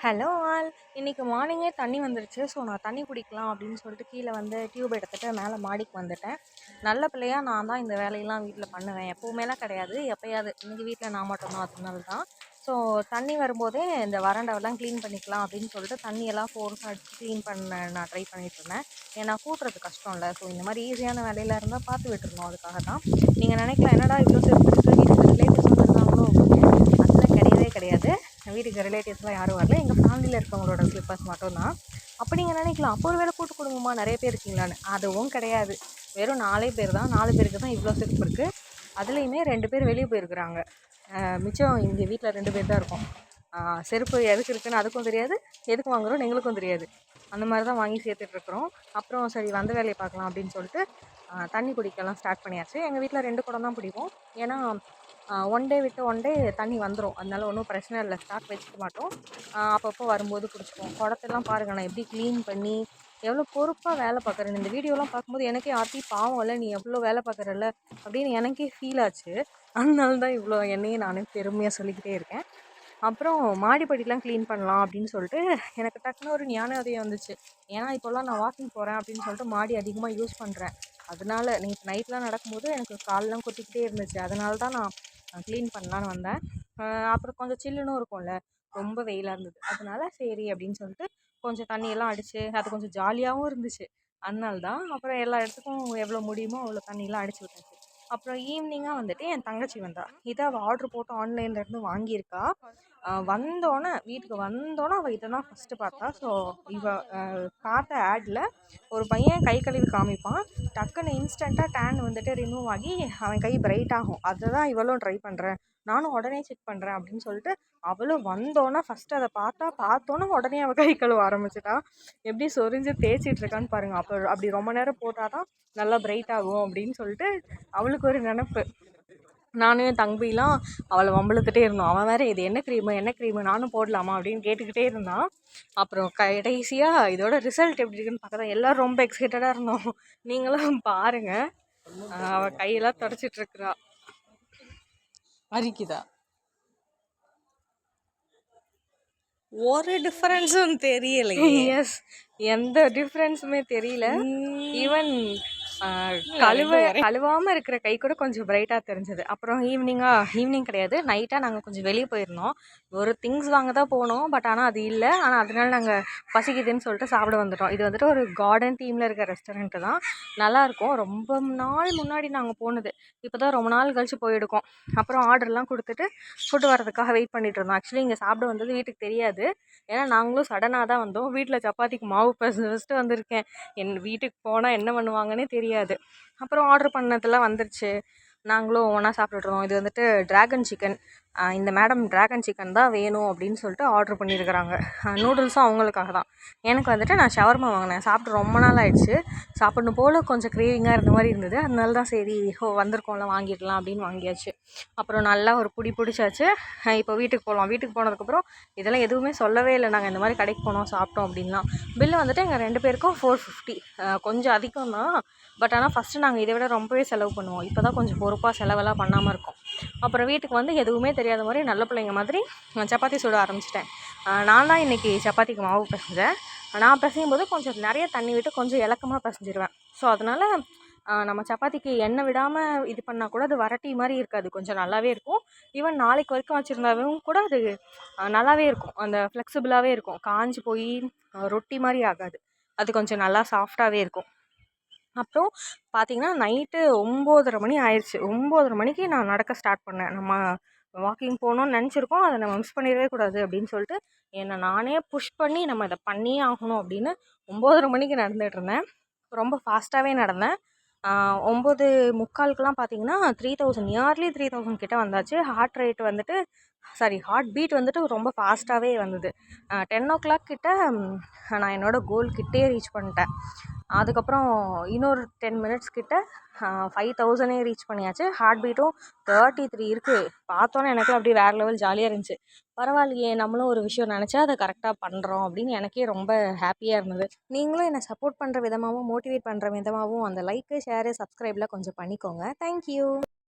Hello all. இன்றைக்கி மார்னிங்கே தண்ணி வந்துருச்சு. ஸோ நான் தண்ணி குடிக்கலாம் அப்படின்னு சொல்லிட்டு கீழே வந்து டியூப் எடுத்துகிட்டு மேலே மாடிக்கு வந்துட்டேன். நல்ல பிள்ளையாக நான் தான் இந்த வேலையெல்லாம் வீட்டில் பண்ணுவேன். எப்போவுமேலாம் கிடையாது, எப்போயாவது. இன்றைக்கி வீட்டில் நான் மட்டும்தான், அதனால தான். ஸோ தண்ணி வரும்போதே இந்த வராண்டாவெல்லாம் க்ளீன் பண்ணிக்கலாம் அப்படின்னு சொல்லிட்டு தண்ணியெல்லாம் ஃபோர்ஸ் அடித்து க்ளீன் பண்ண நான் ட்ரை பண்ணிகிட்டு இருந்தேன். ஏன்னா கூட்டுறது கஷ்டம் இல்லை. ஸோ இந்த மாதிரி ஈஸியான வேலையில் இருந்தால் பார்த்து விட்டுருணும். அதுக்காக தான். நீங்கள் நினைக்கலாம், என்னடா இவ்வளோ செருப்பு இருக்குது, வீட்டுக்கு ரிலேட்டிவ்ஸ் வந்துருக்காங்களோ அப்படின்னு. அதெல்லாம் கிடையவே கிடையாது. வீட்டுக்கு ரிலேட்டிவ்ஸ்லாம் யாரும் வரல. எங்கள் ஃபேமிலியில் இருக்கவங்களோட ஸ்லிப்பர்ஸ் மட்டும்தான். அப்போ நீங்கள் நினைக்கலாம், அப்போ ஒரு வேளை கூட்டு குடும்பமாக நிறைய பேர் இருக்கீங்களான்னு. அதுவும் கிடையாது. வெறும் 4 பேர் தான். 4 பேருக்கு தான் இவ்வளோ செருப்பு இருக்குது. அதுலேயுமே 2 பேர் வெளியே போயிருக்கிறாங்க. மிச்சம் இங்கே வீட்டில் 2 பேர் தான் இருக்கோம். செருப்பு எதுக்கு இருக்குன்னு அதுக்கும் தெரியாது, எதுக்கு வாங்குகிறோன்னு எங்களுக்கும் தெரியாது. அந்த மாதிரி தான் வாங்கி சேர்த்துட்ருக்குறோம். அப்புறம் சரி வந்த வேலையை பார்க்கலாம் அப்படின்னு சொல்லிட்டு தண்ணி குடிக்கலாம் ஸ்டார்ட் பண்ணியாச்சு. எங்கள் வீட்டில் 2 குடம் தான் பிடிப்போம். ஏன்னா ஒன் டே விட்டு ஒன் டே தண்ணி வந்துடும். அதனால ஒன்றும் பிரச்சனை இல்லை, ஸ்டாக் வச்சுக்க மாட்டோம். அப்பப்போ வரும்போது குடிச்சிப்போம். குடத்தெல்லாம் பாருங்கள், நான் எப்படி க்ளீன் பண்ணி எவ்வளோ பொறுப்பாக வேலை பார்க்குறேன்னு. இந்த வீடியோலாம் பார்க்கும்போது எனக்கே ஆர்த்தி பாவம் இல்லை, நீ எவ்வளோ வேலை பார்க்குறல்ல அப்படின்னு எனக்கே ஃபீல் ஆச்சு. அதனால தான் இவ்வளோ என்னையே நானே பெருமையாக சொல்லிக்கிட்டே இருக்கேன். அப்புறம் மாடிப்படிலாம் க்ளீன் பண்ணலாம் அப்படின்னு சொல்லிட்டு எனக்கு டக்குன்னு ஒரு ஞானோதயம் வந்துச்சு. ஏன்னா இப்போல்லாம் நான் வாக்கிங் போகிறேன் அப்படின்னு சொல்லிட்டு மாடி அதிகமாக யூஸ் பண்ணுறேன். அதனால நேற்று நைட்லாம் நடக்கும்போது எனக்கு கால்லாம் கொட்டிக்கிட்டே இருந்துச்சு. அதனால தான் நான் க்ளீன் பண்ணலான்னு வந்தேன். அப்புறம் கொஞ்சம் சில்லுன்னு இருக்கும்ல, ரொம்ப வெயிலாக இருந்தது. அதனால சரி அப்படின்னு சொல்லிட்டு கொஞ்சம் தண்ணியெல்லாம் அடித்து அது கொஞ்சம் ஜாலியாகவும் இருந்துச்சு. அதனால தான் அப்புறம் எல்லா இடத்துக்கும் எவ்வளோ முடியுமோ அவ்வளோ தண்ணியெலாம் அடித்து விட்டாச்சு. அப்புறம் ஈவினிங்காக வந்துட்டு என் தங்கச்சி வந்தா. இதை அவள் ஆர்டர் போட்டு ஆன்லைன்லேருந்து வாங்கியிருக்கா. வந்தோடனே வீட்டுக்கு வந்தோடனே அவள் இதை தான் ஃபஸ்ட்டு பார்த்தா. ஸோ பார்த்த ஆடில் ஒரு பையன் கை கழுவி காமிப்பான். டக்குன்னு இன்ஸ்டண்ட்டாக டேன் வந்துட்டு ரிமூவ் ஆகி அவன் கை பிரைட் ஆகும். அதை தான் இவளும் ட்ரை பண்ணுறேன், நானும் உடனே செக் பண்ணுறேன் அப்படின்னு சொல்லிட்டு அவளும் வந்தோன்னே ஃபஸ்ட்டு அதை பார்த்தோன்னே உடனே அவள் கை கழுவ ஆரம்பிச்சிட்டா. எப்படி சொரிஞ்சு தேய்ச்சிட்டு இருக்கான்னு பாருங்கள். அப்படி ரொம்ப நேரம் போட்டால் தான் நல்லா பிரைட் ஆகும் அப்படின்னு சொல்லிட்டு அவளுக்கு ஒரு நினப்பு. நானும் என் தம்பிலாம் அவளை வம்பிழுத்துட்டே இருந்தோம். அவன் வேறு இது என்ன க்ரீமு நானும் போடலாமா அப்படின்னு கேட்டுக்கிட்டே இருந்தான். அப்புறம் கடைசியாக இதோட ரிசல்ட் எப்படி இருக்குன்னு பார்க்க தான் எல்லோரும் ரொம்ப எக்ஸைட்டடாக இருந்தோம். நீங்களும் பாருங்கள். அவள் கையெல்லாம் தொடச்சிட்ருக்குறா. அரிக்குதா? ஒரு டிஃப்ரென்ஸும் தெரியலையே. எஸ், எந்த டிஃப்ரென்ஸுமே தெரியல. ஈவன் கழுவாமல் இருக்கிற கை கூட கொஞ்சம் பிரைட்டாக தெரிஞ்சது. அப்புறம் ஈவினிங் கிடையாது, நைட்டாக நாங்கள் கொஞ்சம் வெளியே போயிருந்தோம். ஒரு திங்ஸ் வாங்க தான் போனோம். பட் ஆனால் அது இல்லை. ஆனால் அதனால நாங்கள் பசிக்குதுன்னு சொல்லிட்டு சாப்பிட வந்துட்டோம். இது வந்துட்டு ஒரு கார்டன் தீமில் இருக்க ரெஸ்டாரண்ட்டு தான். நல்லாயிருக்கும். ரொம்ப நாள் முன்னாடி நாங்கள் போனது. இப்போ தான் ரொம்ப நாள் கழித்து போயிருக்கோம். அப்புறம் ஆர்டர்லாம் கொடுத்துட்டு ஃபுட்டு வரதுக்காக வெயிட் பண்ணிகிட்டு இருந்தோம். ஆக்சுவலி இங்கே சாப்பிட வந்தது வீட்டுக்கு தெரியாது. ஏன்னா நாங்களும் சடனாக தான் வந்தோம். வீட்டில் சப்பாத்திக்கு மாவு பிசைஞ்சிட்டு வந்திருக்கேன். வீட்டுக்கு போனால் என்ன பண்ணுவாங்கன்னே தெரியாது. அப்புறம் ஆர்டர் பண்ணதெல்லாம் வந்துருச்சு. நாங்களும் ஒன்றா சாப்பிட்டுட்ருந்தோம். இது வந்துட்டு ட்ராகன் சிக்கன். இந்த மேடம் ட்ராகன் சிக்கன் தான் வேணும் அப்படின்னு சொல்லிட்டு ஆர்டர் பண்ணியிருக்கிறாங்க. நூடுல்ஸும் அவங்களுக்காக தான். எனக்கு வந்துட்டு நான் ஷவர்மா வாங்கினேன். சாப்பிட்டு ரொம்ப நாள் ஆயிடுச்சு. சாப்பிடணும் போல் கொஞ்சம் க்ரேவிங்காக இருந்த மாதிரி இருந்தது. அதனால தான் சரி வந்திருக்கோம்ல வாங்கிடலாம் அப்படின்னு வாங்கியாச்சு. அப்புறம் நல்லா ஒரு பிடிச்சாச்சு. இப்போ வீட்டுக்கு போகலாம். வீட்டுக்கு போனதுக்கப்புறம் இதெல்லாம் எதுவுமே சொல்லவே இல்லை. நாங்கள் இந்த மாதிரி கடைக்கு போனோம், சாப்பிட்டோம் அப்படின்லாம். பில்லு வந்துட்டு எங்கள் 2 பேருக்கும் 450. கொஞ்சம் அதிகம் தான். பட் ஆனால் ஃபஸ்ட்டு நாங்கள் இதை விட ரொம்பவே செலவு பண்ணுவோம். இப்போ தான் கொஞ்சம் பொறுப்பாக செலவெல்லாம் பண்ணாமல் இருக்கோம். அப்புறம் வீட்டுக்கு வந்து எதுவுமே தெரியாத மாதிரி நல்ல பிள்ளைங்க மாதிரி சப்பாத்தி சுட ஆரம்பிச்சிட்டேன். நான் தான் இன்றைக்கி சப்பாத்திக்கு மாவு பிசைஞ்சேன். நான் பிசையும் போது கொஞ்சம் நிறைய தண்ணி விட்டு கொஞ்சம் இலக்கமாக பிசைஞ்சிருவேன். ஸோ அதனால் நம்ம சப்பாத்திக்கு எண்ணெய் விடாமல் இது பண்ணால் கூட அது வரட்டி மாதிரி இருக்காது, கொஞ்சம் நல்லாவே இருக்கும். ஈவன் நாளைக்கு வரைக்கும் வச்சுருந்தாலும் கூட அது நல்லாவே இருக்கும். அந்த ஃப்ளெக்சிபிளாகவே இருக்கும். காஞ்சி போய் ரொட்டி மாதிரி ஆகாது. அது கொஞ்சம் நல்லா சாஃப்டாகவே இருக்கும். அப்புறம் பார்த்திங்கன்னா நைட்டு 9:30 மணி ஆயிடுச்சு. 9:30 மணிக்கு நான் நடக்க ஸ்டார்ட் பண்ணேன். நம்ம வாக்கிங் போகணுன்னு நினச்சிருக்கோம், அதை நம்ம மிஸ் பண்ணிடவே கூடாது அப்படின்னு சொல்லிட்டு என்னை நானே புஷ் பண்ணி நம்ம இதை பண்ணியே ஆகணும் அப்படின்னு 9:30 மணிக்கு நடந்துகிட்ருந்தேன். ரொம்ப ஃபாஸ்ட்டாகவே நடந்தேன். 9:45க்கெலாம் பார்த்திங்கன்னா 3000, நியர்லி 3000 கிட்ட வந்தாச்சு. ஹார்ட் பீட் வந்துட்டு ரொம்ப ஃபாஸ்ட்டாகவே வந்தது. 10 கிட்ட நான் என்னோடய கோல் கிட்டே ரீச் பண்ணிட்டேன். அதுக்கப்புறம் இன்னொரு 10 மினிட்ஸ் கிட்ட 5000 ரீச் பண்ணியாச்சு. ஹார்ட் பீட்டும் 33 இருக்குது. பார்த்தோன்னே எனக்குலாம் அப்படியே வேறு லெவல் ஜாலியாக இருந்துச்சு. பரவாயில்லையே, நம்மளும் ஒரு விஷயம் நினச்சா அதை கரெக்டாக பண்ணுறோம் அப்படின்னு எனக்கே ரொம்ப ஹாப்பியாக இருந்தது. நீங்களும் என்னை சப்போர்ட் பண்ணுற விதமாகவும் மோட்டிவேட் பண்ணுற விதமாகவும் அந்த லைக்கு, ஷேரு, சப்ஸ்கிரைப்லாம் கொஞ்சம் பண்ணிக்கோங்க. தேங்க்யூ.